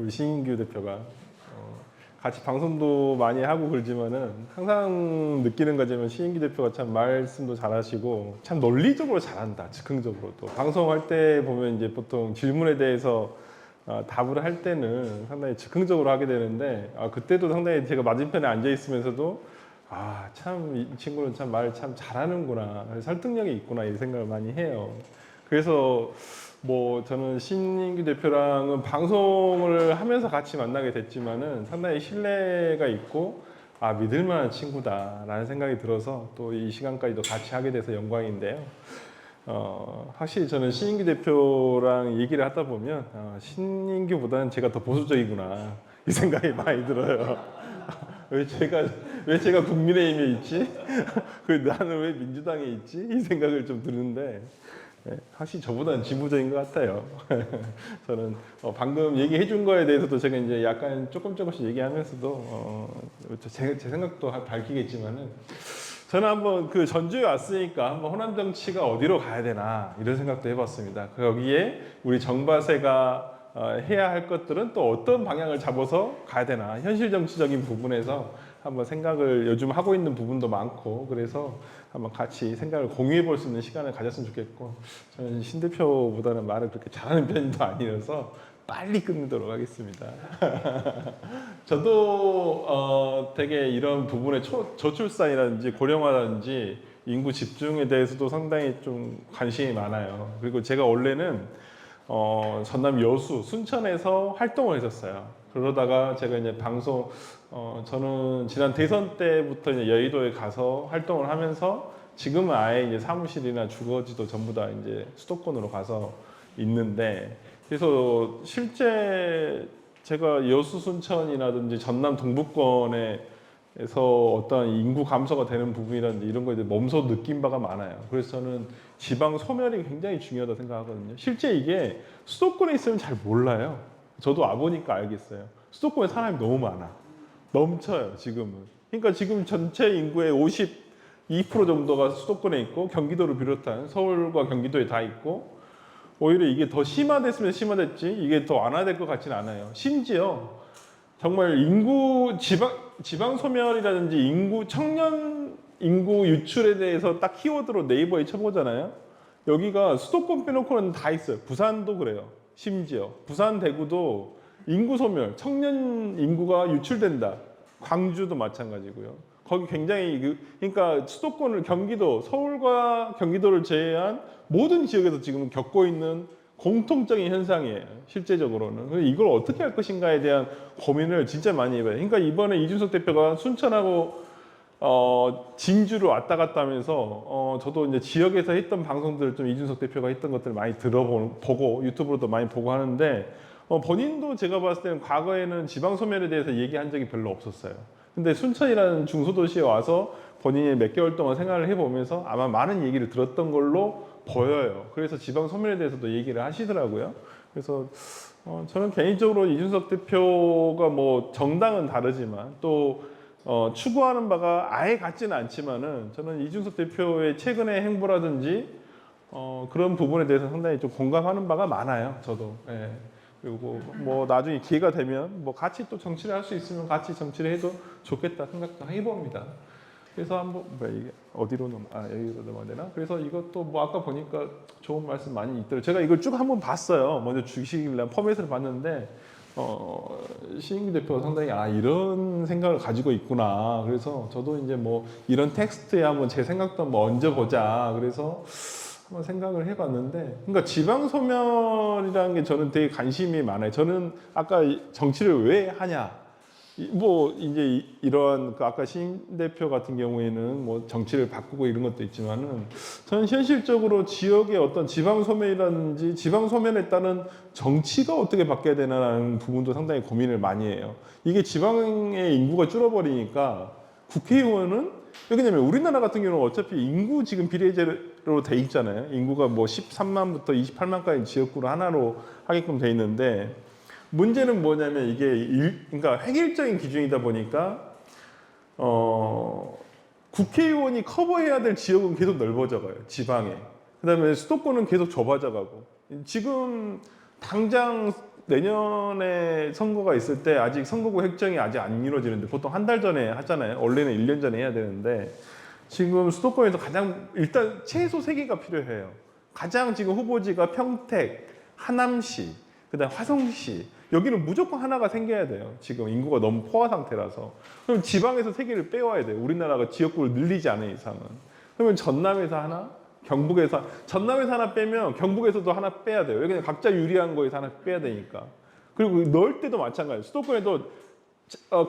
우리 신인규 대표가 같이 방송도 많이 하고 그러지만은 항상 느끼는 거지만 신인규 대표가 참 말씀도 잘하시고 참 논리적으로 잘한다. 즉흥적으로 또 방송할 때 보면 이제 보통 질문에 대해서 답을 할 때는 상당히 즉흥적으로 하게 되는데 그때도 상당히 제가 맞은편에 앉아 있으면서도 참 이 친구는 참 말 참 잘하는구나, 설득력이 있구나 이 생각을 많이 해요. 그래서 뭐 저는 신인규 대표랑은 방송을 하면서 같이 만나게 됐지만은 상당히 신뢰가 있고 믿을 만한 친구다라는 생각이 들어서 또 이 시간까지도 같이 하게 돼서 영광인데요. 확실히 저는 신인규 대표랑 얘기를 하다 보면 신인규보다는 제가 더 보수적이구나 이 생각이 많이 들어요. 왜 제가 국민의힘에 있지? 나는 왜 민주당에 있지? 이 생각을 좀 드는데 확실히 저보다는 진보적인 것 같아요. 저는 방금 얘기해 준 거에 대해서도 제가 이제 약간 조금씩 얘기하면서도 제 생각도 밝히겠지만은 저는 한번 그 전주에 왔으니까 한번 호남 정치가 어디로 가야 되나 이런 생각도 해봤습니다. 거기에 우리 정바세가 해야 할 것들은 또 어떤 방향을 잡아서 가야 되나, 현실 정치적인 부분에서 한번 생각을 요즘 하고 있는 부분도 많고, 그래서 한번 같이 생각을 공유해 볼 수 있는 시간을 가졌으면 좋겠고, 저는 신 대표보다는 말을 그렇게 잘하는 편도 아니라서 빨리 끝내도록 하겠습니다. 저도 되게 이런 부분에 저출산이라든지 고령화라든지 인구 집중에 대해서도 상당히 좀 관심이 많아요. 그리고 제가 원래는 전남 여수 순천에서 활동을 했었어요. 그러다가 제가 이제 저는 지난 대선 때부터 이제 여의도에 가서 활동을 하면서 지금은 아예 이제 사무실이나 주거지도 전부 다 이제 수도권으로 가서 있는데, 그래서 실제 제가 여수 순천이라든지 전남 동부권에서 어떤 인구 감소가 되는 부분이라든지 이런 거에 몸소 느낀 바가 많아요. 그래서 저는 지방 소멸이 굉장히 중요하다고 생각하거든요. 실제 이게 수도권에 있으면 잘 몰라요. 저도 와보니까 알겠어요. 수도권에 사람이 너무 많아. 넘쳐요, 지금은. 그러니까 지금 전체 인구의 52% 정도가 수도권에 있고, 경기도를 비롯한 서울과 경기도에 다 있고, 오히려 이게 더 심화됐으면 심화됐지, 이게 더 완화될 것 같지는 않아요. 심지어 정말 지방 소멸이라든지 청년 인구 유출에 대해서 딱 키워드로 네이버에 쳐보잖아요. 여기가 수도권 빼놓고는 다 있어요. 부산도 그래요. 심지어 부산, 대구도 인구 소멸, 청년 인구가 유출된다. 광주도 마찬가지고요. 거기 굉장히 그러니까 수도권을 서울과 경기도를 제외한 모든 지역에서 지금 겪고 있는 공통적인 현상이에요. 실제적으로는. 그래서 이걸 어떻게 할 것인가에 대한 고민을 진짜 많이 해봐요. 그러니까 이번에 이준석 대표가 순천하고 진주를 왔다 갔다 하면서 저도 이제 지역에서 했던 방송들을 좀 이준석 대표가 했던 것들을 많이 보고 유튜브로도 많이 보고 하는데, 본인도 제가 봤을 때는 과거에는 지방 소멸에 대해서 얘기한 적이 별로 없었어요. 근데 순천이라는 중소도시에 와서 본인이 몇 개월 동안 생활을 해보면서 아마 많은 얘기를 들었던 걸로 보여요. 그래서 지방 소멸에 대해서도 얘기를 하시더라고요. 그래서 저는 개인적으로 이준석 대표가 뭐 정당은 다르지만 또 추구하는 바가 아예 같지는 않지만은 저는 이준석 대표의 최근의 행보라든지 그런 부분에 대해서 상당히 좀 공감하는 바가 많아요. 저도. 예. 그리고 뭐 나중에 기회가 되면 뭐 같이 또 정치를 할 수 있으면 같이 정치를 해도 좋겠다 생각도 해봅니다. 그래서 한번 이게 어디로 여기로 넘어야 되나? 그래서 이것도 뭐 아까 보니까 좋은 말씀 많이 있더라고요. 제가 이걸 쭉 한번 봤어요. 먼저 주식이랑 포맷을 봤는데 신인규 대표가 상당히 이런 생각을 가지고 있구나. 그래서 저도 이제 뭐 이런 텍스트에 한번 제 생각도 한번 얹어보자. 그래서 한번 생각을 해봤는데, 그러니까 지방 소멸이라는 게 저는 되게 관심이 많아요. 저는 아까 정치를 왜 하냐, 뭐 이제 이런 아까 신 대표 같은 경우에는 뭐 정치를 바꾸고 이런 것도 있지만은 저는 현실적으로 지역의 어떤 지방 소멸이라든지 지방 소멸에 따른 정치가 어떻게 바뀌어야 되나라는 부분도 상당히 고민을 많이 해요. 이게 지방의 인구가 줄어버리니까 국회의원은, 왜냐면 우리나라 같은 경우는 어차피 인구 지금 비례제로 돼 있잖아요. 인구가 뭐 13만부터 28만까지 지역구로 하나로 하게끔 돼 있는데, 문제는 뭐냐면 이게 그러니까 획일적인 기준이다 보니까 국회의원이 커버해야 될 지역은 계속 넓어져가요. 지방에. 그다음에 수도권은 계속 좁아져가고, 지금 당장 내년에 선거가 있을 때 아직 선거구 획정이 아직 안 이루어지는데 보통 한 달 전에 하잖아요. 원래는 1년 전에 해야 되는데 지금 수도권에서 가장 일단 최소 3개가 필요해요. 가장 지금 후보지가 평택, 하남시, 그다음 화성시. 여기는 무조건 하나가 생겨야 돼요. 지금 인구가 너무 포화 상태라서. 그럼 지방에서 3개를 빼와야 돼요. 우리나라가 지역구를 늘리지 않은 이상은. 그러면 전남에서 하나, 경북에서 전남에서 하나 빼면 경북에서도 하나 빼야 돼요. 그냥 각자 유리한 거에서 하나 빼야 되니까. 그리고 넣을 때도 마찬가지예요. 수도권에도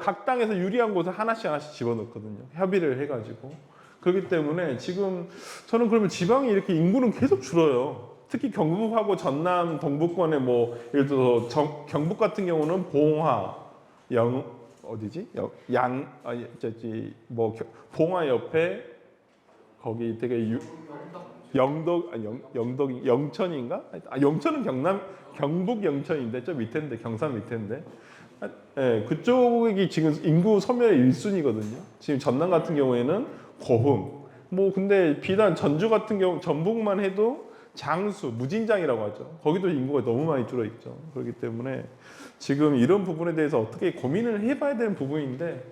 각 당에서 유리한 곳에 하나씩 집어넣거든요. 협의를 해가지고. 그렇기 때문에 지금 저는 그러면 지방이 이렇게 인구는 계속 줄어요. 특히 경북하고 전남 동부권에 뭐 예를 들어서 경북 같은 경우는 봉화, 어디지? 봉화 옆에 거기 되게 영천인가? 영천은 경북 영천인데 저 밑인데 경산 밑인데. 예, 그쪽이 지금 인구 소멸의 1순위거든요. 지금 전남 같은 경우에는 고흥. 뭐 근데 비단 전주 같은 경우 전북만 해도 장수, 무진장이라고 하죠. 거기도 인구가 너무 많이 줄어 있죠. 그렇기 때문에 지금 이런 부분에 대해서 어떻게 고민을 해봐야 되는 부분인데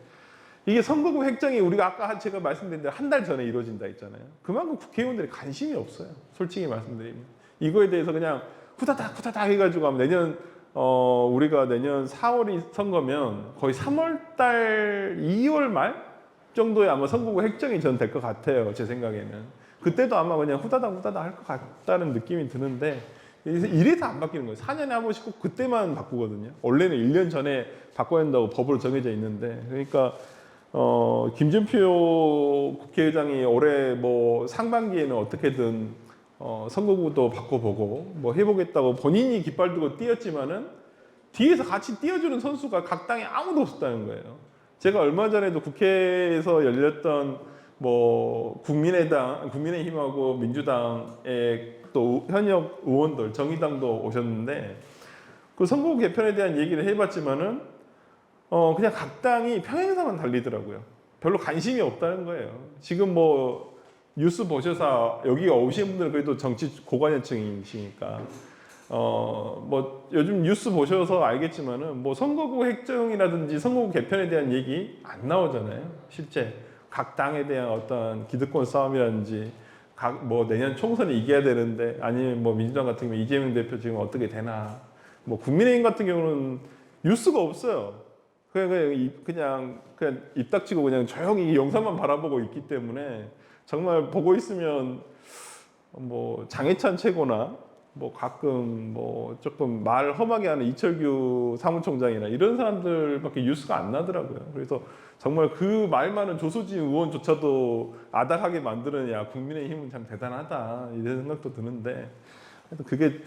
이게 선거구 획정이 우리가 아까 제가 말씀드린 대로 한 달 전에 이루어진다 했잖아요. 그만큼 국회의원들이 관심이 없어요. 솔직히 말씀드리면. 이거에 대해서 그냥 후다닥 해가지고 하면 우리가 내년 4월이 선거면 거의 3월 달, 2월 말 정도에 아마 선거구 획정이 전 될 것 같아요. 제 생각에는. 그때도 아마 그냥 후다닥 할 것 같다는 느낌이 드는데 이래서 안 바뀌는 거예요. 4년에 한 번씩 꼭 그때만 바꾸거든요. 원래는 1년 전에 바꿔야 한다고 법으로 정해져 있는데 그러니까 김진표 국회의장이 올해 뭐 상반기에는 어떻게든 선거구도 바꿔보고 뭐 해보겠다고 본인이 깃발 들고 뛰었지만은 뒤에서 같이 뛰어주는 선수가 각 당에 아무도 없었다는 거예요. 제가 얼마 전에도 국회에서 열렸던 뭐 국민의힘하고 민주당의 또 현역 의원들, 정의당도 오셨는데 그 선거구 개편에 대한 얘기를 해봤지만은 그냥 각 당이 평행사만 달리더라고요. 별로 관심이 없다는 거예요. 지금 뭐 뉴스 보셔서 여기 오신 분들은 그래도 정치 고관여층이시니까 뭐 요즘 뉴스 보셔서 알겠지만은 뭐 선거구 획정이라든지 선거구 개편에 대한 얘기 안 나오잖아요. 실제 각 당에 대한 어떤 기득권 싸움이라든지 뭐 내년 총선이 이겨야 되는데 아니면 뭐 민주당 같은 경우 이재명 대표 지금 어떻게 되나 뭐 국민의힘 같은 경우는 뉴스가 없어요. 그냥 입 닥치고 그냥 조용히 영상만 바라보고 있기 때문에 정말 보고 있으면 뭐 장해찬 최고나 뭐 가끔 뭐 조금 말 험하게 하는 이철규 사무총장이나 이런 사람들밖에 뉴스가 안 나더라고요. 그래서 정말 그 말 많은 조수진 의원조차도 아닥하게 만드느냐 국민의힘은 참 대단하다 이런 생각도 드는데 그게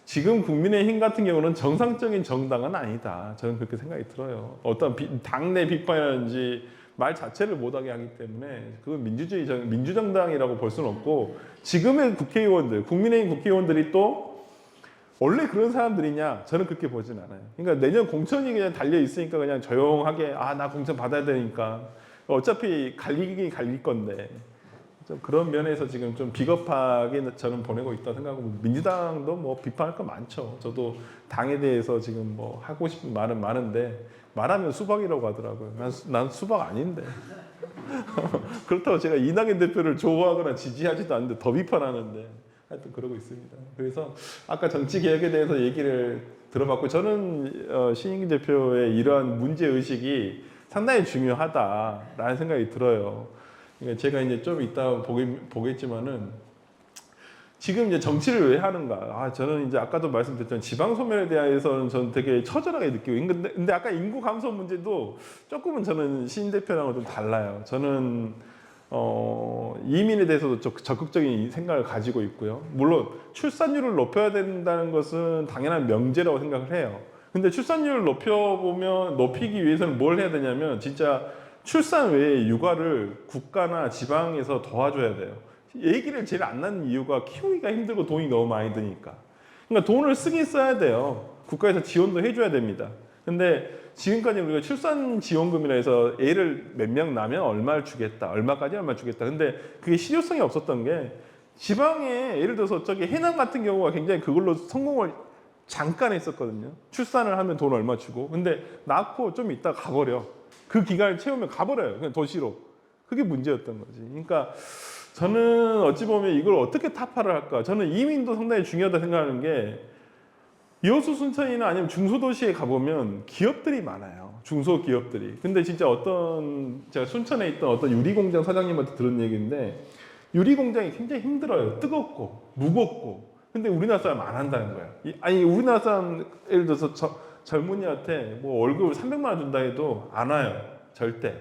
지금 국민의힘 같은 경우는 정상적인 정당은 아니다. 저는 그렇게 생각이 들어요. 어떤 당내 비판이라든지 말 자체를 못하게 하기 때문에 그건 민주정당이라고 볼 수는 없고 지금의 국회의원들, 국민의힘 국회의원들이 또 원래 그런 사람들이냐? 저는 그렇게 보진 않아요. 그러니까 내년 공천이 그냥 달려 있으니까 그냥 조용하게 나 공천 받아야 되니까 어차피 갈릴 건데 좀 그런 면에서 지금 좀 비겁하게 저는 보내고 있다 생각하고 민주당도 뭐 비판할 거 많죠. 저도 당에 대해서 지금 뭐 하고 싶은 말은 많은데 말하면 수박이라고 하더라고요. 난 수박 아닌데. 그렇다고 제가 이낙연 대표를 좋아하거나 지지하지도 않는데 더 비판하는데 하여튼 그러고 있습니다. 그래서 아까 정치 개혁에 대해서 얘기를 들어봤고 저는 신인기 대표의 이러한 문제 의식이 상당히 중요하다라는 생각이 들어요. 그러니까 제가 이제 좀 이따 보겠지만은 지금 이제 정치를 왜 하는가? 저는 이제 아까도 말씀드렸지만 지방 소멸에 대해서는 저는 되게 처절하게 느끼고 근데 아까 인구 감소 문제도 조금은 저는 신 대표랑은 좀 달라요. 저는 이민에 대해서도 적극적인 생각을 가지고 있고요. 물론 출산율을 높여야 된다는 것은 당연한 명제라고 생각을 해요. 근데 출산율을 높이기 위해서는 뭘 해야 되냐면 진짜 출산 외에 육아를 국가나 지방에서 도와줘야 돼요. 얘기를 제일 안 나는 이유가 키우기가 힘들고 돈이 너무 많이 드니까. 그러니까 돈을 쓰긴 써야 돼요. 국가에서 지원도 해줘야 됩니다. 근데 지금까지 우리가 출산 지원금이라 해서 애를 몇 명 낳으면 얼마를 주겠다. 얼마까지 얼마 주겠다. 근데 그게 실효성이 없었던 게 지방에 예를 들어서 저기 해남 같은 경우가 굉장히 그걸로 성공을 잠깐 했었거든요. 출산을 하면 돈 얼마 주고. 근데 낳고 좀 있다 가버려. 그 기간을 채우면 가버려요. 그냥 도시로. 그게 문제였던 거지. 그러니까 저는 어찌 보면 이걸 어떻게 타파를 할까. 저는 이민도 상당히 중요하다 생각하는 게 여수 순천이나 아니면 중소도시에 가보면 기업들이 많아요. 중소기업들이. 근데 진짜 제가 순천에 있던 어떤 유리공장 사장님한테 들은 얘기인데 유리공장이 굉장히 힘들어요. 뜨겁고 무겁고. 근데 우리나라 사람 안 한다는 거야. 아니 우리나라 사람 예를 들어서 젊은이한테 뭐 월급을 300만 원 준다 해도 안 와요. 절대.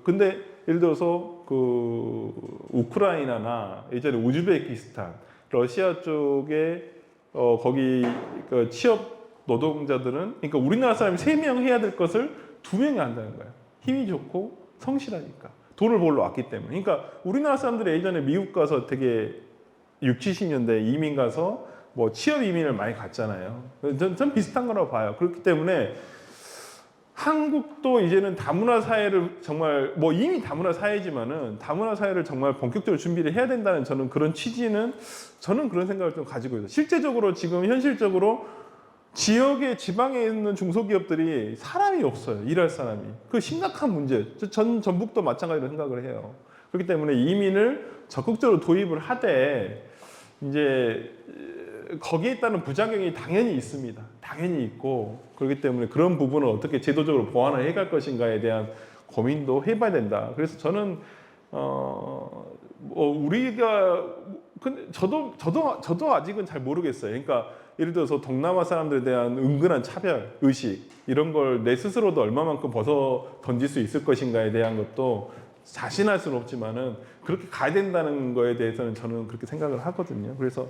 근데 예를 들어서 그 우크라이나나 예전에 우즈베키스탄, 러시아 쪽에 거기 그 취업 노동자들은 그러니까 우리나라 사람이 3명 해야 될 것을 2명이 한다는 거야. 힘이 좋고 성실하니까. 돈을 벌러 왔기 때문에. 그러니까 우리나라 사람들이 예전에 미국 가서 되게 60, 70년대 이민 가서 뭐 취업 이민을 많이 갔잖아요. 전 비슷한 거라고 봐요. 그렇기 때문에 한국도 이제는 다문화 사회를 정말 뭐 이미 다문화 사회지만은 다문화 사회를 정말 본격적으로 준비를 해야 된다는 저는 그런 취지는 저는 그런 생각을 좀 가지고 있어요. 실제적으로 지금 현실적으로 지역의 지방에 있는 중소기업들이 사람이 없어요. 일할 사람이. 그 심각한 문제. 전 전북도 마찬가지로 생각을 해요. 그렇기 때문에 이민을 적극적으로 도입을 하되 이제 거기에 따른 부작용이 당연히 있습니다. 당연히 있고 그렇기 때문에 그런 부분을 어떻게 제도적으로 보완을 해갈 것인가에 대한 고민도 해봐야 된다. 그래서 저는 뭐 우리가 근데 저도 아직은 잘 모르겠어요. 그러니까 예를 들어서 동남아 사람들에 대한 은근한 차별 의식 이런 걸 내 스스로도 얼마만큼 벗어 던질 수 있을 것인가에 대한 것도 자신할 수는 없지만은 그렇게 가야 된다는 거에 대해서는 저는 그렇게 생각을 하거든요. 그래서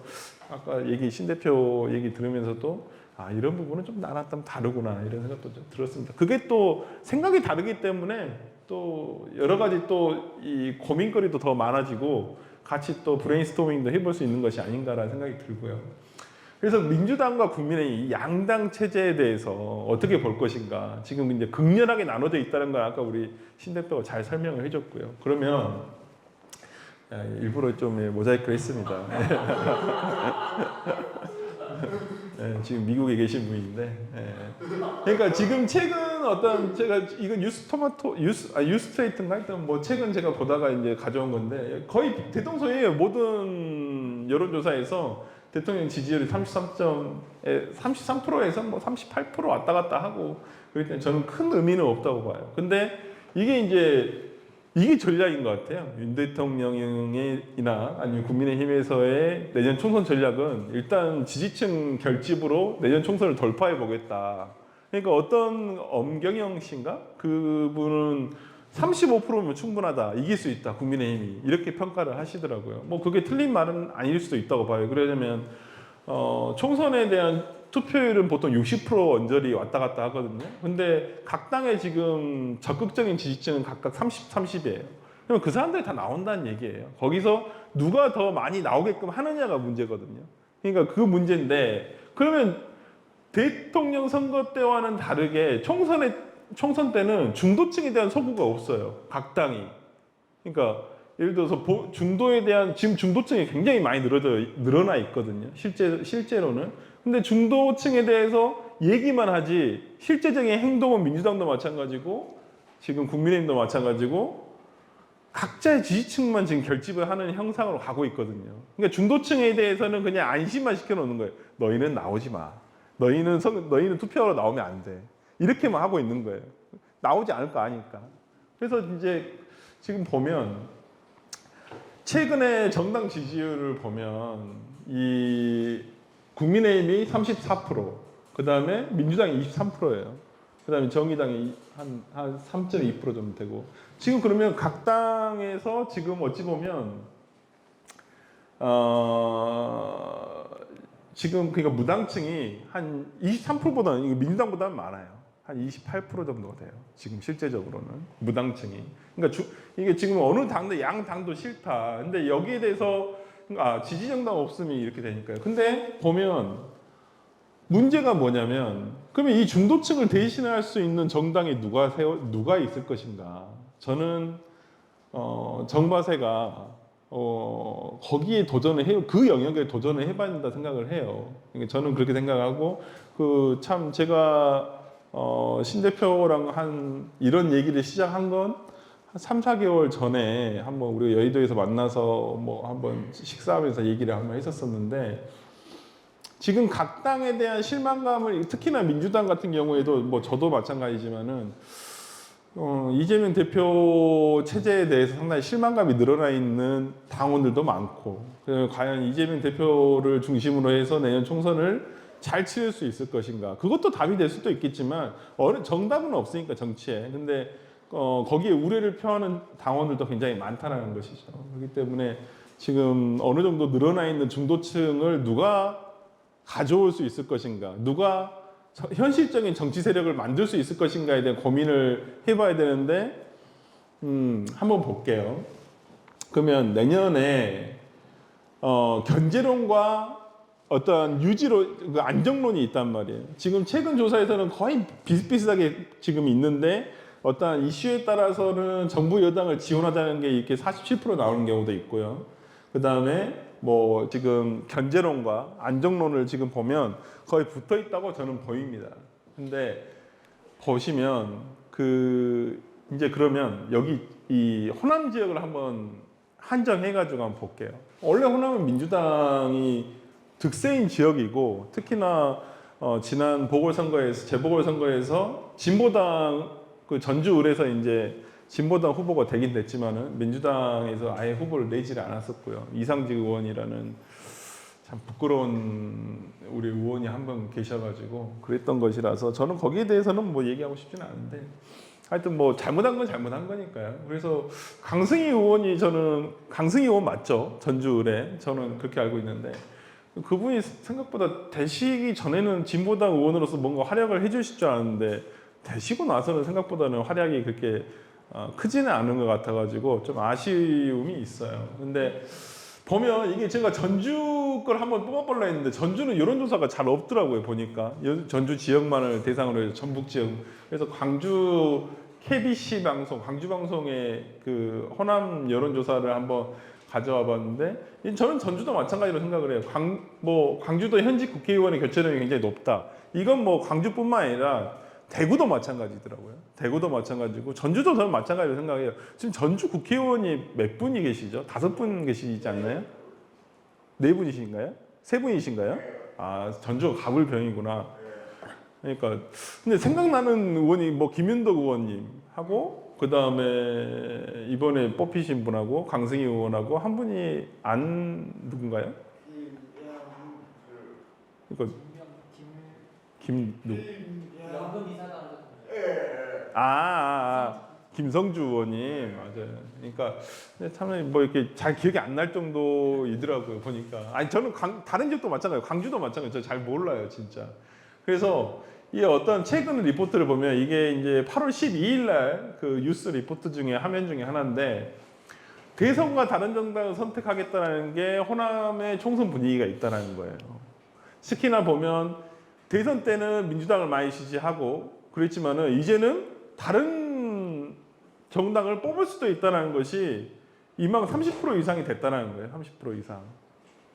아까 신 대표 얘기 들으면서도 이런 부분은 좀 나랑 좀 다르구나 이런 생각도 좀 들었습니다. 그게 또 생각이 다르기 때문에 또 여러 가지 또 이 고민거리도 더 많아지고 같이 또 브레인스토밍도 해볼 수 있는 것이 아닌가라는 생각이 들고요. 그래서 민주당과 국민의힘 양당 체제에 대해서 어떻게 볼 것인가 지금 이제 극렬하게 나눠져 있다는 걸 아까 우리 신 대표가 잘 설명을 해줬고요. 그러면 일부러 좀 모자이크를 했습니다. 네, 지금 미국에 계신 분인데, 네. 그러니까 지금 최근 어떤 제가 이건 뉴스트레이트인가 하여튼 뭐 최근 제가 보다가 이제 가져온 건데 거의 대동소이해요. 모든 여론조사에서 대통령 지지율이 33%에서 뭐 38% 왔다 갔다 하고 그렇기 때문에 저는 큰 의미는 없다고 봐요. 근데 이게 전략인 것 같아요. 윤 대통령이나 아니면 국민의힘에서의 내년 총선 전략은 일단 지지층 결집으로 내년 총선을 돌파해 보겠다. 그러니까 어떤 엄경영 씨인가? 그분은 35%면 충분하다. 이길 수 있다. 국민의힘이. 이렇게 평가를 하시더라고요. 뭐 그게 틀린 말은 아닐 수도 있다고 봐요. 그러려면 총선에 대한 투표율은 보통 60% 언저리 왔다 갔다 하거든요. 근데 각 당의 지금 적극적인 지지층은 각각 30, 30이에요. 그러면 그 사람들이 다 나온다는 얘기예요. 거기서 누가 더 많이 나오게끔 하느냐가 문제거든요. 그러니까 그 문제인데 그러면 대통령 선거 때와는 다르게 총선 때는 중도층에 대한 소구가 없어요. 각 당이. 그러니까 예를 들어서 중도에 대한 지금 중도층이 굉장히 많이 늘어나 있거든요. 실제로는. 근데 중도층에 대해서 얘기만 하지 실제적인 행동은 민주당도 마찬가지고 지금 국민의힘도 마찬가지고 각자의 지지층만 지금 결집을 하는 형상으로 가고 있거든요. 그러니까 중도층에 대해서는 그냥 안심만 시켜놓는 거예요. 너희는 나오지 마. 너희는 투표하러 나오면 안 돼. 이렇게만 하고 있는 거예요. 나오지 않을 거 아니까. 그래서 이제 지금 보면 최근에 정당 지지율을 보면 이 국민의힘이 34%, 그 다음에 민주당이 23%예요. 그 다음에 정의당이 한 3.2% 정도 되고. 지금 그러면 각 당에서 지금 어찌 보면, 지금 그러니까 무당층이 한 23%보다는 민주당보다는 많아요. 한 28% 정도가 돼요. 지금 실제적으로는 무당층이. 그러니까 이게 지금 어느 당도 양 당도 싫다. 근데 여기에 대해서 지지 정당 없으면 이렇게 되니까요. 근데 보면 문제가 뭐냐면 그러면 이 중도층을 대신할 수 있는 정당이 누가 있을 것인가? 저는 정바세가 거기에 도전을 해요. 그 영역에 도전을 해봐야 된다 생각을 해요. 그러니까 저는 그렇게 생각하고 그 참 제가 신 대표랑 한 이런 얘기를 시작한 건 한 3, 4개월 전에 한번 우리 여의도에서 만나서 뭐 한번 식사하면서 얘기를 한번 했었었는데 지금 각 당에 대한 실망감을 특히나 민주당 같은 경우에도 뭐 저도 마찬가지지만은 이재명 대표 체제에 대해서 상당히 실망감이 늘어나 있는 당원들도 많고 과연 이재명 대표를 중심으로 해서 내년 총선을 잘 치를 수 있을 것인가 그것도 답이 될 수도 있겠지만 어느 정답은 없으니까 정치에 근데 거기에 우려를 표하는 당원들도 굉장히 많다는 것이죠. 그렇기 때문에 지금 어느 정도 늘어나 있는 중도층을 누가 가져올 수 있을 것인가 누가 현실적인 정치 세력을 만들 수 있을 것인가에 대한 고민을 해봐야 되는데 한번 볼게요. 그러면 내년에 견제론과 어떤 유지로 그 안정론이 있단 말이에요. 지금 최근 조사에서는 거의 비슷비슷하게 지금 있는데 어떤 이슈에 따라서는 정부 여당을 지원하자는 게 이렇게 47% 나오는 경우도 있고요. 그 다음에 뭐 지금 견제론과 안정론을 지금 보면 거의 붙어 있다고 저는 보입니다. 근데 보시면 그 이제 그러면 여기 이 호남 지역을 한번 한정해가지고 한번 볼게요. 원래 호남은 민주당이 득세인 지역이고 특히나 지난 보궐선거에서 재보궐선거에서 진보당 그 전주을에서 이제 진보당 후보가 되긴 됐지만은 민주당에서 아예 후보를 내지를 않았었고요. 이상직 의원이라는 참 부끄러운 우리 의원이 한 분 계셔가지고 그랬던 것이라서 저는 거기에 대해서는 뭐 얘기하고 싶지는 않은데 하여튼 뭐 잘못한 건 잘못한 거니까요. 그래서 강승희 의원이 저는 강승희 의원 맞죠? 전주을에 저는 그렇게 알고 있는데 그분이 생각보다 되시기 전에는 진보당 의원으로서 뭔가 활약을 해주실 줄 알았는데 되시고 나서는 생각보다는 활약이 그렇게 크지는 않은 것 같아가지고 좀 아쉬움이 있어요. 근데 보면 이게 제가 전주 걸 한번 뽑아보려 했는데 전주는 여론조사가 잘 없더라고요. 보니까 전주 지역만을 대상으로 해서 전북 지역 그래서 광주 KBC 방송 광주 방송의 그 호남 여론조사를 한번 가져와 봤는데 저는 전주도 마찬가지로 생각을 해요. 광주도 현직 국회의원의 교체율이 굉장히 높다. 이건 뭐 광주뿐만 아니라 대구도 마찬가지더라고요. 대구도 마찬가지고 전주도 저는 마찬가지로 생각해요. 지금 전주 국회의원이 몇 분이 계시죠? 5분 계시지 않나요? 4분이신가요? 3분이신가요? 아 전주가 가불병이구나. 그러니까 근데 생각나는 의원이 뭐 김윤덕 의원님 하고 그 다음에 이번에 뽑히신 분하고 강승희 의원하고 한 분이 안 누군가요? 그러니까 연금 이사장 김성주 의원님 맞아요. 그러니까 참 뭐 이렇게 잘 기억이 안 날 정도이더라고요 보니까. 아니 저는 다른 지역도 마찬가지예요. 광주도 마찬가지예요. 저 잘 몰라요 진짜. 그래서 이 어떤 최근 리포트를 보면 이게 이제 8월 12일 날 그 뉴스 리포트 중에 화면 중에 하나인데 대선과 다른 정당을 선택하겠다는 게 호남의 총선 분위기가 있다는 거예요. 특히나 보면 대선 때는 민주당을 많이 지지하고 그랬지만은 이제는 다른 정당을 뽑을 수도 있다는 것이 이망 30% 이상이 됐다는 거예요. 30% 이상.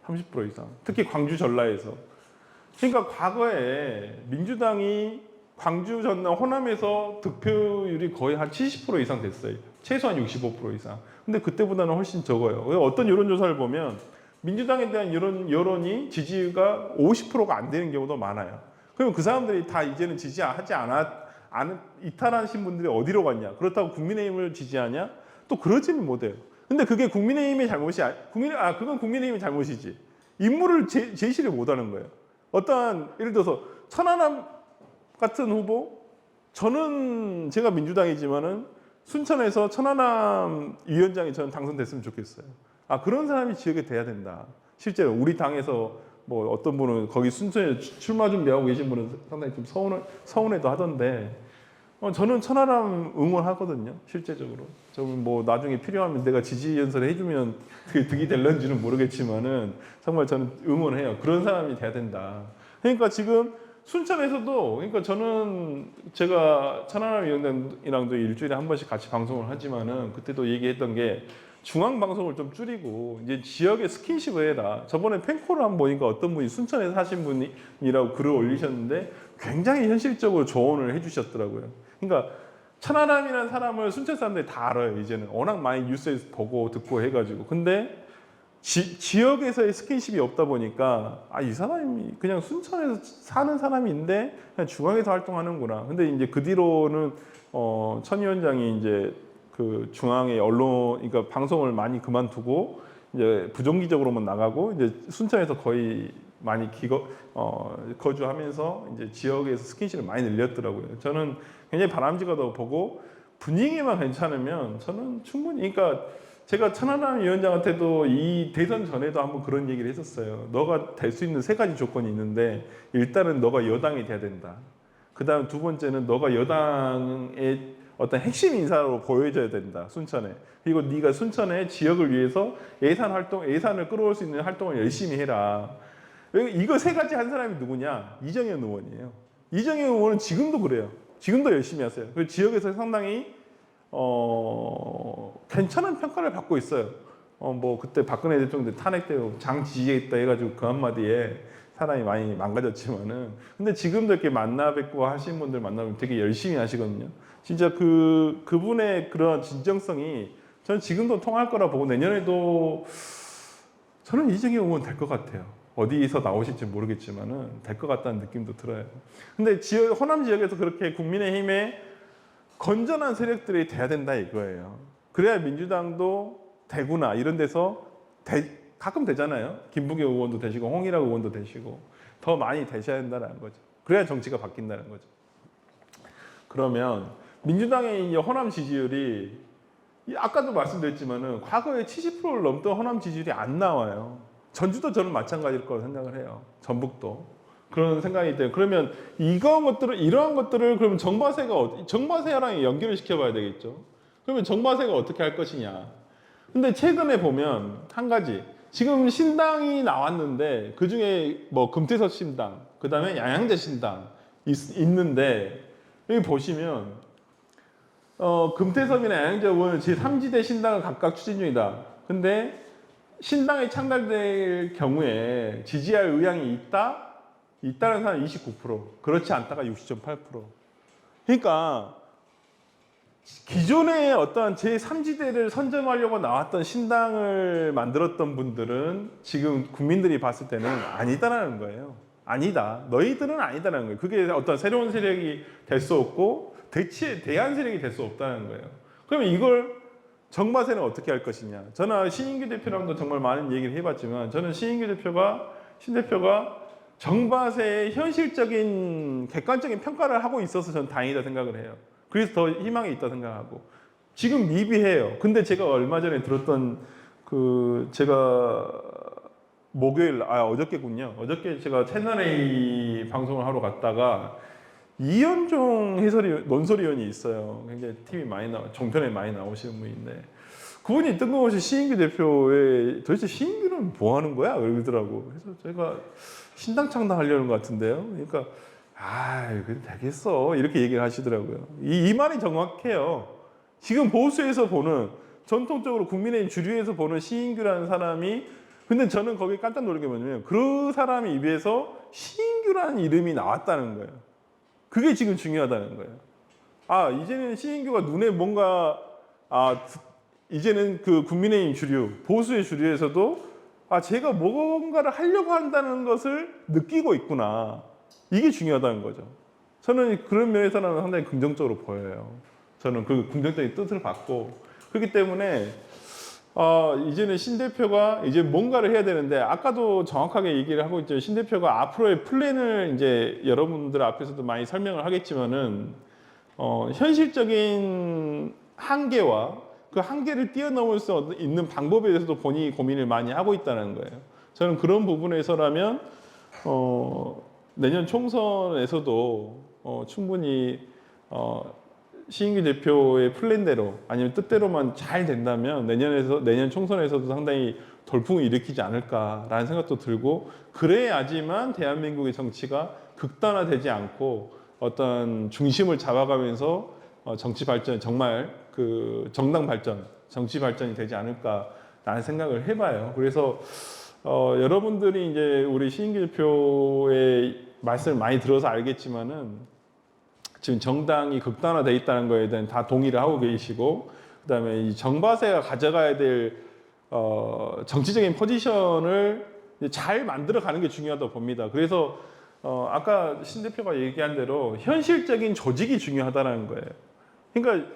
30% 이상. 특히 광주 전라에서. 그러니까 과거에 민주당이 광주 전남 호남에서 득표율이 거의 한 70% 이상 됐어요. 최소한 65% 이상. 근데 그때보다는 훨씬 적어요. 어떤 여론조사를 보면 민주당에 대한 여론이 지지가 50%가 안 되는 경우도 많아요. 그러면 그 사람들이 다 이제는 지지하지 이탈하신 분들이 어디로 갔냐? 그렇다고 국민의힘을 지지하냐? 또 그러지는 못해요. 근데 그게 국민의힘의 잘못이 그건 국민의힘의 잘못이지. 인물을 제시를 못하는 거예요. 어떠한 예를 들어서 천안함 같은 후보, 저는 제가 민주당이지만은 순천에서 천안함 위원장이 저는 당선됐으면 좋겠어요. 그런 사람이 지역에 돼야 된다. 실제로 우리 당에서 뭐 어떤 분은 거기 순천에 출마 준비하고 계신 분은 상당히 좀 서운해도 하던데 저는 천하람 응원하거든요. 실제적으로. 저는 뭐 나중에 필요하면 내가 지지 연설을 해주면 그게 득이 될런지는 모르겠지만은 정말 저는 응원해요. 그런 사람이 돼야 된다. 그러니까 지금 순천에서도 그러니까 저는 제가 천안함 위원장이랑도 일주일에 한 번씩 같이 방송을 하지만은 그때도 얘기했던 게 중앙 방송을 좀 줄이고 이제 지역에 스킨십을 해라. 저번에 펜코를 한번 보니까 어떤 분이 순천에 사신 분이라고 글을 올리셨는데 굉장히 현실적으로 조언을 해주셨더라고요. 그러니까 천안함이라는 사람을 순천 사람들이 다 알아요. 이제는 워낙 많이 뉴스에서 보고 듣고 해가지고. 근데 지역에서의 스킨십이 없다 보니까 이 사람이 그냥 순천에서 사는 사람인데 그냥 중앙에서 활동하는구나. 근데 이제 그 뒤로는 천 위원장이 이제 그 중앙의 언론, 그러니까 방송을 많이 그만두고 이제 부정기적으로만 나가고 이제 순천에서 거의 많이 거주하면서 이제 지역에서 스킨십을 많이 늘렸더라고요. 저는 굉장히 바람직하다고 보고 분위기만 괜찮으면 저는 충분히, 그러니까 제가 천안함 위원장한테도 이 대선 전에도 한번 그런 얘기를 했었어요. 너가 될 수 있는 세 가지 조건이 있는데 일단은 너가 여당이 돼야 된다. 그다음 두 번째는 너가 여당의 어떤 핵심 인사로 보여줘야 된다. 순천에. 그리고 네가 순천의 지역을 위해서 예산을 끌어올 수 있는 활동을 열심히 해라. 이거 세 가지 한 사람이 누구냐? 이정현 의원이에요. 이정현 의원은 지금도 그래요. 지금도 열심히 하세요. 그 지역에서 상당히 괜찮은 평가를 받고 있어요. 뭐 그때 박근혜 대통령 탄핵 때 장 지지했다 해가지고 그 한마디에 사람이 많이 망가졌지만은, 근데 지금도 이렇게 만나 뵙고 하시는 분들 만나면 되게 열심히 하시거든요. 진짜 그분의 그런 진정성이 저는 지금도 통할 거라 보고 내년에도 저는 이정현 의원 될 것 같아요. 어디서 나오실지 모르겠지만은 될 것 같다는 느낌도 들어요. 근데 호남 지역에서 그렇게 국민의힘에 건전한 세력들이 돼야 된다 이거예요. 그래야 민주당도 되구나 이런 데서 가끔 되잖아요. 김부겸 의원도 되시고 홍일학 의원도 되시고 더 많이 되셔야 된다는 거죠. 그래야 정치가 바뀐다는 거죠. 그러면 민주당의 이제 호남 지지율이 아까도 말씀드렸지만은 과거에 70%를 넘던 호남 지지율이 안 나와요. 전주도 저는 마찬가지일 거라고 생각을 해요. 전북도. 그런 생각이 돼요. 그러면 이러한 것들을 그러면 정바세랑 연결을 시켜봐야 되겠죠. 그러면 정바세가 어떻게 할 것이냐. 근데 최근에 보면 한 가지. 지금 신당이 나왔는데 그 중에 뭐 금태섭 신당, 그 다음에 양양제 신당 있는데 여기 보시면 금태섭이나 양양제 의원은 제3지대 신당을 각각 추진 중이다. 근데 신당이 창달될 경우에 지지할 의향이 있다는 사람이 29%, 그렇지 않다가 60.8%. 그러니까 기존에 어떤 제3지대를 선점하려고 나왔던 신당을 만들었던 분들은 지금 국민들이 봤을 때는 아니다라는 거예요. 아니다. 너희들은 아니다라는 거예요. 그게 어떤 새로운 세력이 될 수 없고 대안 세력이 될 수 없다는 거예요. 그러면 이걸 정바세는 어떻게 할 것이냐. 저는 신인규 대표랑도 정말 많은 얘기를 해봤지만 저는 신인규 대표가 정바세의 현실적인 객관적인 평가를 하고 있어서 저는 다행이다 생각을 해요. 그래서 더 희망이 있다 생각하고 지금 미비해요. 근데 제가 얼마 전에 들었던 제가 어저께군요. 어저께 제가 채널A 방송을 하러 갔다가 이현종 논설위원이 있어요. 굉장히 TV 종편에 많이 나오시는 분인데 그분이 뜬금없이 신인규 대표의 도대체 신인규는 뭐 하는 거야? 그러더라고. 그래서 제가 신당 창당하려는 것 같은데요. 그러니까 그래 되겠어 이렇게 얘기를 하시더라고요. 이 말이 정확해요. 지금 보수에서 보는 전통적으로 국민의힘 주류에서 보는 신인규라는 사람이, 근데 저는 거기에 깜짝 놀란 게 뭐냐면 그 사람의 입에서 신인규라는 이름이 나왔다는 거예요. 그게 지금 중요하다는 거예요. 이제는 신인규가 눈에 뭔가 이제는 그 국민의힘 주류, 보수의 주류에서도 제가 뭔가를 하려고 한다는 것을 느끼고 있구나. 이게 중요하다는 거죠. 저는 그런 면에서는 상당히 긍정적으로 보여요. 저는 그 긍정적인 뜻을 받고 그렇기 때문에 이제는 신 대표가 이제 뭔가를 해야 되는데 아까도 정확하게 얘기를 하고 있죠. 신 대표가 앞으로의 플랜을 이제 여러분들 앞에서도 많이 설명을 하겠지만은 현실적인 한계와 그 한계를 뛰어넘을 수 있는 방법에 대해서도 본인이 고민을 많이 하고 있다는 거예요. 저는 그런 부분에서라면 내년 총선에서도 충분히 신인규 대표의 플랜대로 아니면 뜻대로만 잘 된다면 내년 총선에서도 상당히 돌풍을 일으키지 않을까라는 생각도 들고, 그래야지만 대한민국의 정치가 극단화되지 않고 어떤 중심을 잡아가면서 정치 발전 정말 그 정당 발전, 정치 발전이 되지 않을까라는 생각을 해봐요. 그래서 여러분들이 이제 우리 신인기 대표의 말씀을 많이 들어서 알겠지만은 지금 정당이 극단화돼 있다는 거에 대한 다 동의를 하고 계시고, 그다음에 이 정바세가 가져가야 될 정치적인 포지션을 잘 만들어가는 게 중요하다고 봅니다. 그래서 아까 신 대표가 얘기한 대로 현실적인 조직이 중요하다는 거예요. 그러니까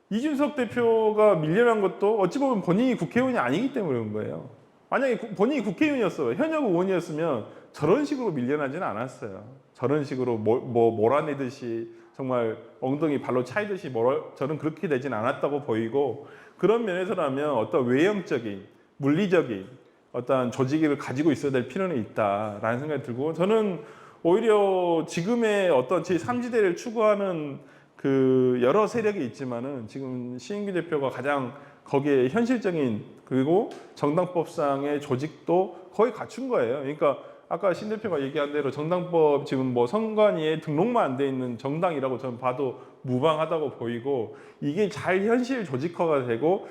이준석 대표가 밀려난 것도 어찌 보면 본인이 국회의원이 아니기 때문에 그런 거예요. 만약에 본인이 국회의원이었어요, 현역 의원이었으면 저런 식으로 밀려나지는 않았어요. 저런 식으로 몰아내듯이 정말 엉덩이 발로 차이듯이 저는 그렇게 되진 않았다고 보이고, 그런 면에서라면 어떤 외형적인 물리적인 어떤 조직을 가지고 있어야 될 필요는 있다라는 생각이 들고, 저는 오히려 지금의 어떤 제3지대를 추구하는 그 여러 세력이 있지만은 지금 신인규 대표가 가장 거기에 현실적인 그리고 정당법상의 조직도 거의 갖춘 거예요. 그러니까 아까 신 대표가 얘기한 대로 정당법 지금 뭐 선관위에 등록만 안 돼 있는 정당이라고 저는 봐도 무방하다고 보이고, 이게 잘 현실 조직화가 되고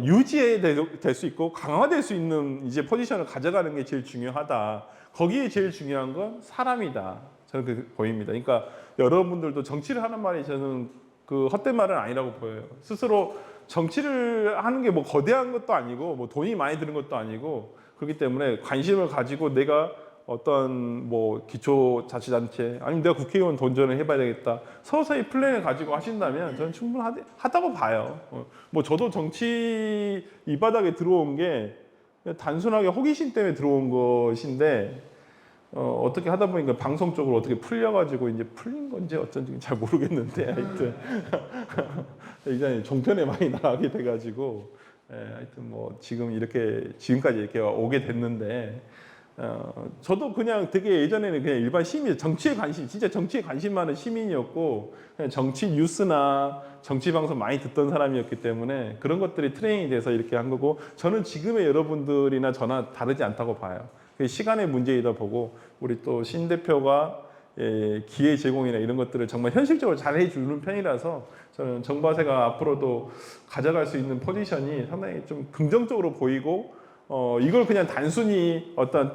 유지될 수 있고 강화될 수 있는 이제 포지션을 가져가는 게 제일 중요하다. 거기에 제일 중요한 건 사람이다. 저는 그렇게 보입니다. 그러니까 여러분들도 정치를 하는 말이 저는 그 헛된 말은 아니라고 보여요. 스스로 정치를 하는 게 뭐 거대한 것도 아니고 뭐 돈이 많이 드는 것도 아니고, 그렇기 때문에 관심을 가지고 내가 어떤 뭐 기초자치단체 아니면 내가 국회의원 도전을 해봐야 되겠다, 서서히 플랜을 가지고 하신다면 저는 충분하다고 봐요. 뭐 저도 정치 이 바닥에 들어온 게 단순하게 호기심 때문에 들어온 것인데 어떻게 하다 보니까 방송 쪽으로 어떻게 풀려가지고 이제 풀린 건지 어쩐지 잘 모르겠는데 하여튼 이제 종편에 많이 나가게 돼가지고 하여튼 뭐 지금까지 이렇게 오게 됐는데, 저도 그냥 되게 예전에는 그냥 일반 시민, 정치에 관심, 진짜 정치에 관심 많은 시민이었고 그냥 정치 뉴스나 정치 방송 많이 듣던 사람이었기 때문에 그런 것들이 트레이닝이 돼서 이렇게 한 거고, 저는 지금의 여러분들이나 저나 다르지 않다고 봐요. 시간의 문제이다 보고, 우리 또 신 대표가 기회 제공이나 이런 것들을 정말 현실적으로 잘 해주는 편이라서 저는 정바세가 앞으로도 가져갈 수 있는 포지션이 상당히 좀 긍정적으로 보이고, 이걸 그냥 단순히 어떤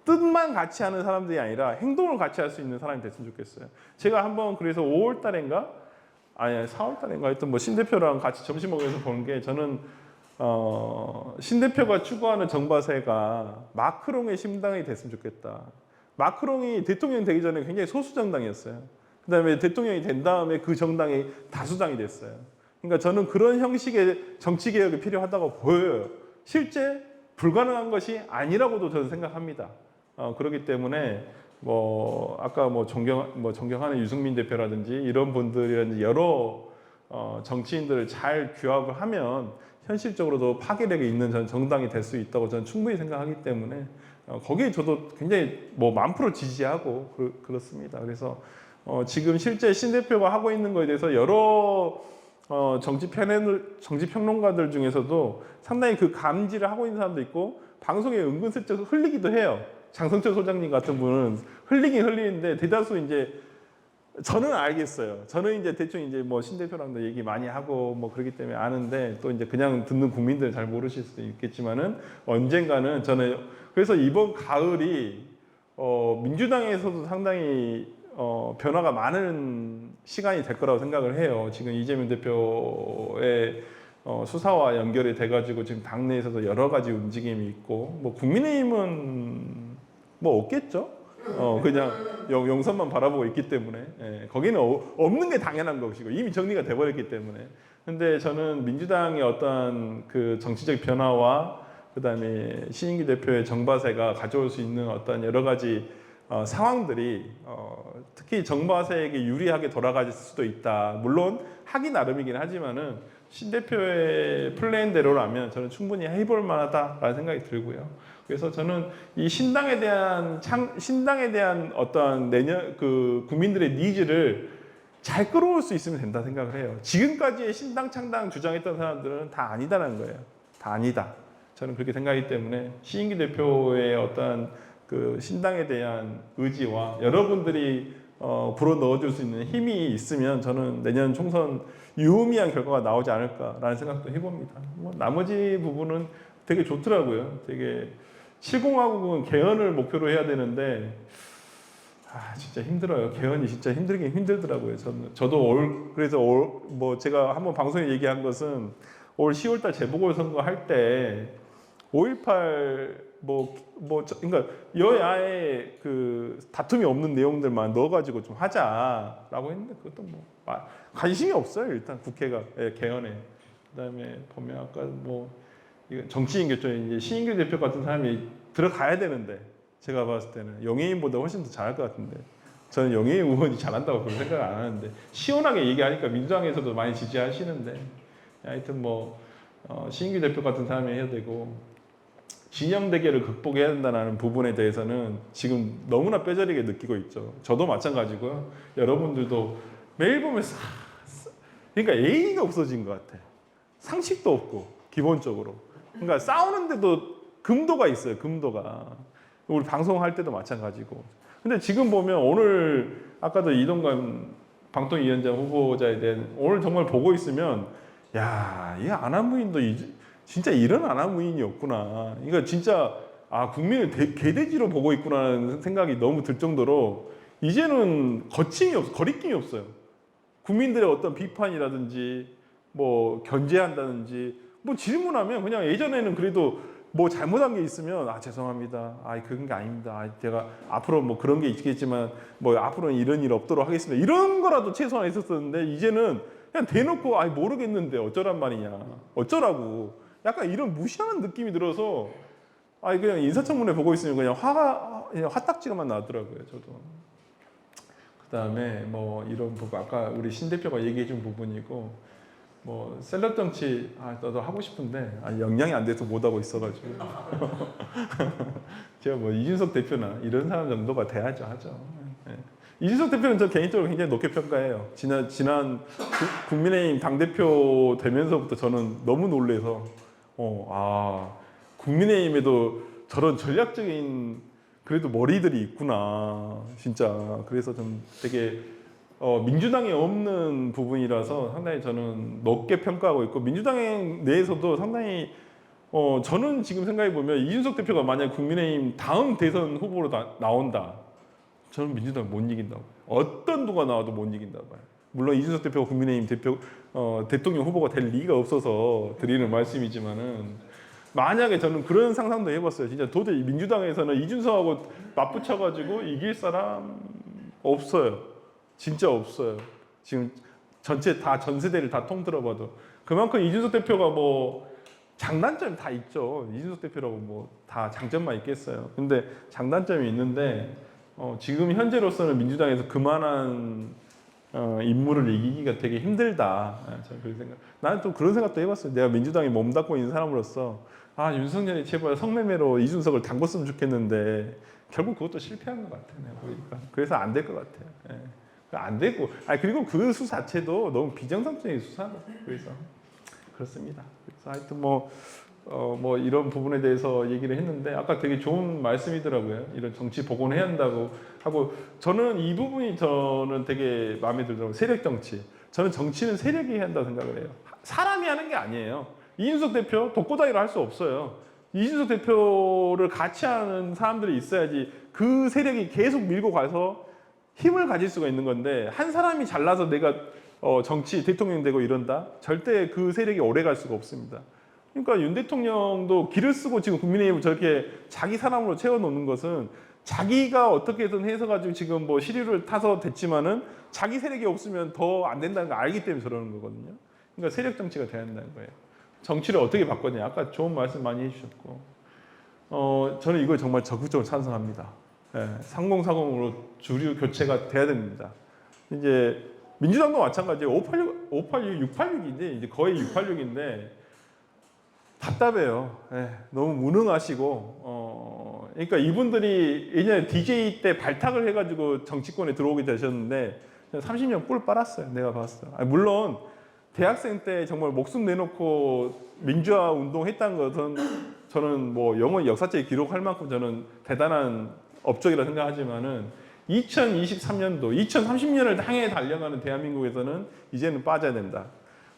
뜻만 같이 하는 사람들이 아니라 행동을 같이 할 수 있는 사람이 됐으면 좋겠어요. 제가 한번 그래서 5월 달인가? 아니 4월 달인가 하여튼 뭐 신 대표랑 같이 점심 먹으면서 보는 게, 저는 신 대표가 추구하는 정바세가 마크롱의 신당이 됐으면 좋겠다. 마크롱이 대통령 되기 전에 굉장히 소수 정당이었어요. 그다음에 대통령이 된 다음에 그 정당이 다수당이 됐어요. 그러니까 저는 그런 형식의 정치 개혁이 필요하다고 보여요. 실제 불가능한 것이 아니라고도 저는 생각합니다. 그렇기 때문에 뭐 아까 존경하는 유승민 대표라든지 이런 분들이라든지 여러 정치인들을 잘 규합을 하면 현실적으로도 파괴력이 있는 정당이 될 수 있다고 저는 충분히 생각하기 때문에 거기에 저도 굉장히 뭐 1000% 지지하고 그렇습니다. 그래서 지금 실제 신 대표가 하고 있는 거에 대해서 여러 정치 평론가들 중에서도 상당히 그 감지를 하고 있는 사람도 있고, 방송에 은근슬쩍 흘리기도 해요. 장성철 소장님 같은 분은 흘리긴 흘리는데 대다수 이제 저는 알겠어요. 저는 이제 대충 이제 뭐 신 대표랑도 얘기 많이 하고 뭐 그렇기 때문에 아는데, 또 이제 그냥 듣는 국민들은 잘 모르실 수도 있겠지만은 언젠가는 저는 그래서 이번 가을이 민주당에서도 상당히 변화가 많은 시간이 될 거라고 생각을 해요. 지금 이재명 대표의 수사와 연결이 돼가지고 지금 당내에서도 여러 가지 움직임이 있고, 뭐 국민의힘은 뭐 없겠죠. 그냥 용선만 바라보고 있기 때문에 거기는 없는 게 당연한 것이고 이미 정리가 돼버렸기 때문에. 근데 저는 민주당의 어떤 그 정치적 변화와 그다음에 신인기 대표의 정바세가 가져올 수 있는 어떤 여러 가지 상황들이 특히 정바세에게 유리하게 돌아갈 수도 있다. 물론 하기 나름이긴 하지만은 신 대표의 플랜대로라면 저는 충분히 해볼 만하다라는 생각이 들고요. 그래서 저는 이 신당에 대한 어떤 국민들의 니즈를 잘 끌어올 수 있으면 된다 생각을 해요. 지금까지의 신당 창당 주장했던 사람들은 다 아니다라는 거예요. 다 아니다. 저는 그렇게 생각하기 때문에 신인기 대표의 어떤 그 신당에 대한 의지와 여러분들이 불어 넣어줄 수 있는 힘이 있으면 저는 내년 총선 유의미한 결과가 나오지 않을까라는 생각도 해봅니다. 뭐 나머지 부분은 되게 좋더라고요. 되게 70화국은 개헌을 목표로 해야 되는데 진짜 힘들어요. 개헌이 진짜 힘들긴 힘들더라고요. 저도 그래서 뭐 제가 한번 방송에 얘기한 것은 올 10월달 재보궐선거 할 때 5.18 그러니까 여야의 그 다툼이 없는 내용들만 넣어가지고 좀 하자라고 했는데 그것도 뭐 관심이 없어요. 일단 국회가 개헌에. 그다음에 보면 아까 뭐 이거 정치인 교체 이제 신인규 대표 같은 사람이 들어가야 되는데 제가 봤을 때는 영예인보다 훨씬 더 잘할 것 같은데 저는 영예인 의원이 잘한다고 그런 생각을 안 하는데 시원하게 얘기하니까 민주당에서도 많이 지지하시는데 하여튼 뭐 신인규 대표 같은 사람이 해야 되고. 진영 대결을 극복해야 된다는 부분에 대해서는 지금 너무나 뼈저리게 느끼고 있죠. 저도 마찬가지고요. 여러분들도 매일 보면서 그러니까 예의가 없어진 것 같아. 상식도 없고 기본적으로. 그러니까 싸우는데도 금도가 있어요. 금도가. 우리 방송할 때도 마찬가지고. 근데 지금 보면 오늘 아까도 이동관 방통위원장 후보자에 대한 오늘 정말 보고 있으면 야, 이 아나무인도 진짜 이런 아나무인이었구나. 이거 진짜 국민을 개돼지로 보고 있구나라는 생각이 너무 들 정도로 이제는 거리낌이 없어요. 국민들의 어떤 비판이라든지 뭐 견제한다든지 뭐 질문하면 그냥 예전에는 그래도 뭐 잘못한 게 있으면 죄송합니다. 그런 게 아닙니다. 제가 앞으로 뭐 그런 게 있겠지만 뭐 앞으로는 이런 일 없도록 하겠습니다. 이런 거라도 최소한 있었었는데 이제는 그냥 대놓고 모르겠는데 어쩌란 말이냐. 어쩌라고. 약간 이런 무시하는 느낌이 들어서 그냥 인사청문회 보고 있으면 그냥 화딱지가만 나더라고요. 저도. 그다음에 뭐 이런 부분 아까 우리 신 대표가 얘기해 준 부분이고 뭐 셀럽 정치 나도 하고 싶은데 역량이 안 돼서 못 하고 있어가지고 제가 뭐 이준석 대표나 이런 사람 정도가 돼야죠 하죠. 이준석 대표는 저 개인적으로 굉장히 높게 평가해요. 지난 국민의힘 당대표 되면서부터 저는 너무 놀래서 국민의힘에도 저런 전략적인 그래도 머리들이 있구나 진짜. 그래서 좀 되게 민주당에 없는 부분이라서 상당히 저는 높게 평가하고 있고 민주당 내에서도 상당히 저는 지금 생각해 보면 이준석 대표가 만약 국민의힘 다음 대선 후보로 나온다. 저는 민주당 못 이긴다고. 어떤 누가 나와도 못 이긴다고 봐요. 물론 이준석 대표가 국민의힘 대통령 후보가 될 리가 없어서 드리는 말씀이지만은 만약에 저는 그런 상상도 해봤어요. 진짜 도저히 민주당에서는 이준석하고 맞붙여가지고 이길 사람 없어요. 진짜 없어요. 지금 전 세대를 다 통틀어봐도 그만큼 이준석 대표가 뭐 장단점이 다 있죠. 이준석 대표라고 뭐 다 장점만 있겠어요. 근데 장단점이 있는데 지금 현재로서는 민주당에서 그만한 인물을 이기기가 되게 힘들다. 저는 그런 생각. 나는 또 그런 생각도 해봤어요. 내가 민주당에 몸담고 있는 사람으로서 윤석열이 제발 성매매로 이준석을 담궜으면 좋겠는데 결국 그것도 실패한 것 같아요. 내가 보니까. 그래서 안 될 것 같아요. 안 되고 그리고 그 수 자체도 너무 비정상적인 수사고 그래서 그렇습니다. 그래서 하여튼 뭐 이런 부분에 대해서 얘기를 했는데 아까 되게 좋은 말씀이더라고요. 이런 정치 복원해야 한다고 하고 저는 이 부분이 저는 되게 마음에 들더라고요. 세력 정치. 저는 정치는 세력이 해야 한다고 생각을 해요. 사람이 하는 게 아니에요. 이준석 대표 독고다이로 할 수 없어요. 이준석 대표를 같이 하는 사람들이 있어야지 그 세력이 계속 밀고 가서 힘을 가질 수가 있는 건데 한 사람이 잘나서 내가 정치 대통령 되고 이런다? 절대 그 세력이 오래 갈 수가 없습니다. 그러니까 윤 대통령도 길을 쓰고 지금 국민의힘을 저렇게 자기 사람으로 채워놓는 것은 자기가 어떻게든 해서가지고 지금 뭐 시류를 타서 됐지만은 자기 세력이 없으면 더 안 된다는 걸 알기 때문에 저러는 거거든요. 그러니까 세력 정치가 돼야 한다는 거예요. 정치를 어떻게 바꿨냐? 아까 좋은 말씀 많이 해주셨고, 저는 이걸 정말 적극적으로 찬성합니다. 상공사공으로 주류 교체가 돼야 됩니다. 이제 민주당도 마찬가지예요. 586, 686인데 이제 거의 686인데 답답해요. 너무 무능하시고, 그러니까 이분들이 예전에 DJ 때 발탁을 해가지고 정치권에 들어오게 되셨는데 30년 꿀 빨았어요. 내가 봤어요. 물론 대학생 때 정말 목숨 내놓고 민주화 운동했다는 것은 저는 뭐 영원히 역사책에 기록할 만큼 저는 대단한 업적이라 생각하지만은 2023년도, 2030년을 향해 달려가는 대한민국에서는 이제는 빠져야 된다.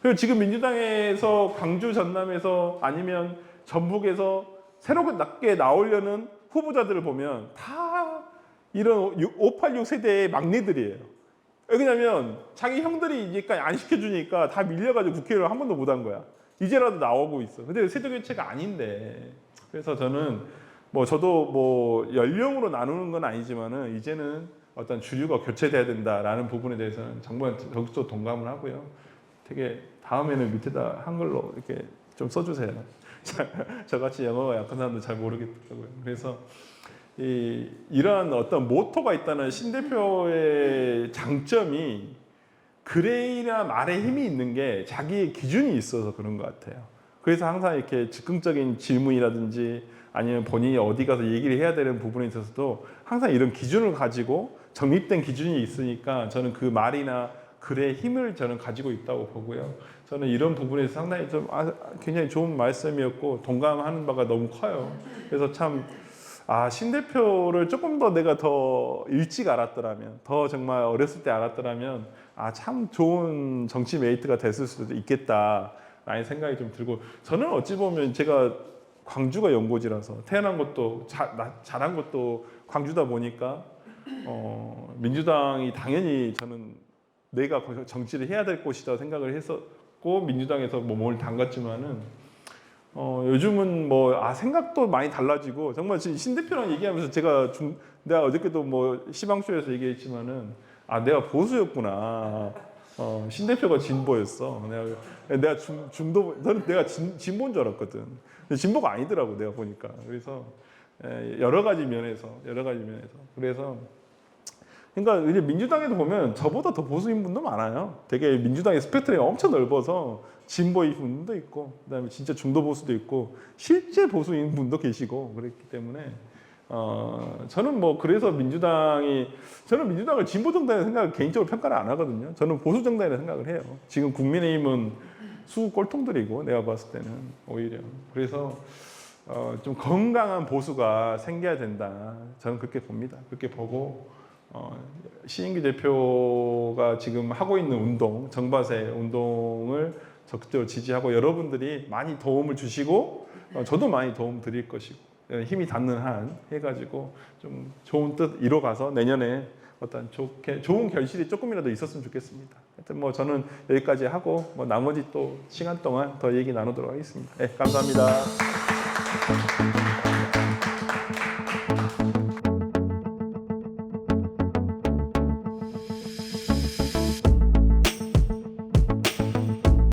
그리고 지금 민주당에서 광주 전남에서 아니면 전북에서 새롭게 나오려는 후보자들을 보면 다 이런 586 세대의 막내들이에요. 왜냐면 자기 형들이 이제까지 안 시켜주니까 다 밀려가지고 국회의원 한 번도 못 한 거야. 이제라도 나오고 있어. 근데 세대 교체가 아닌데. 그래서 저는 뭐 저도 뭐 연령으로 나누는 건 아니지만은 이제는 어떤 주류가 교체돼야 된다라는 부분에 대해서는 정말 적극적으로 동감을 하고요. 되게 다음에는 밑에다 한글로 이렇게 좀 써주세요. 저같이 영어가 약한 사람도 잘 모르겠더라고요. 그래서 이러한 어떤 모토가 있다는 신 대표의 장점이 그레이나 말에 힘이 있는 게 자기의 기준이 있어서 그런 것 같아요. 그래서 항상 이렇게 즉흥적인 질문이라든지 아니면 본인이 어디 가서 얘기를 해야 되는 부분에 있어서도 항상 이런 기준을 가지고 정립된 기준이 있으니까 저는 그 말이나 글의 힘을 저는 가지고 있다고 보고요. 저는 이런 부분에서 상당히 좀 굉장히 좋은 말씀이었고 동감하는 바가 너무 커요. 그래서 참 신 대표를 조금 더 내가 더 일찍 알았더라면, 더 정말 어렸을 때 알았더라면 참 좋은 정치 메이트가 됐을 수도 있겠다라는 생각이 좀 들고, 저는 어찌 보면 제가 광주가 연고지라서 태어난 것도 자란 것도 광주다 보니까 민주당이 당연히 저는 내가 거기서 정치를 해야 될 곳이다 생각을 했었고 민주당에서 뭐 몸을 담갔지만은 요즘은 뭐 생각도 많이 달라지고 정말 신 대표랑 얘기하면서 내가 어저께도 뭐 시방쇼에서 얘기했지만은 내가 보수였구나. 신 대표가 진보였어. 내가 내가 진보인 줄 알았거든. 근데 진보가 아니더라고 내가 보니까. 그래서 여러 가지 면에서 그래서 그러니까 이제 민주당에도 보면 저보다 더 보수인 분도 많아요. 되게 민주당의 스펙트럼이 엄청 넓어서 진보인 분도 있고, 그다음에 진짜 중도 보수도 있고, 실제 보수인 분도 계시고 그랬기 때문에 저는 뭐 그래서 저는 민주당을 진보 정당이라는 생각을 개인적으로 평가를 안 하거든요. 저는 보수 정당이라는 생각을 해요. 지금 국민의힘은 수 꼴통들이고 내가 봤을 때는 오히려 그래서 좀 건강한 보수가 생겨야 된다. 저는 그렇게 봅니다. 그렇게 보고. 시인규 대표가 지금 하고 있는 운동, 정바세 운동을 적극적으로 지지하고 여러분들이 많이 도움을 주시고 저도 많이 도움 드릴 것이고 힘이 닿는 한 해가지고 좀 좋은 뜻 이뤄가서 내년에 어떤 좋은 결실이 조금이라도 있었으면 좋겠습니다. 하여튼 뭐 저는 여기까지 하고 뭐 나머지 또 시간 동안 더 얘기 나누도록 하겠습니다. 네, 감사합니다.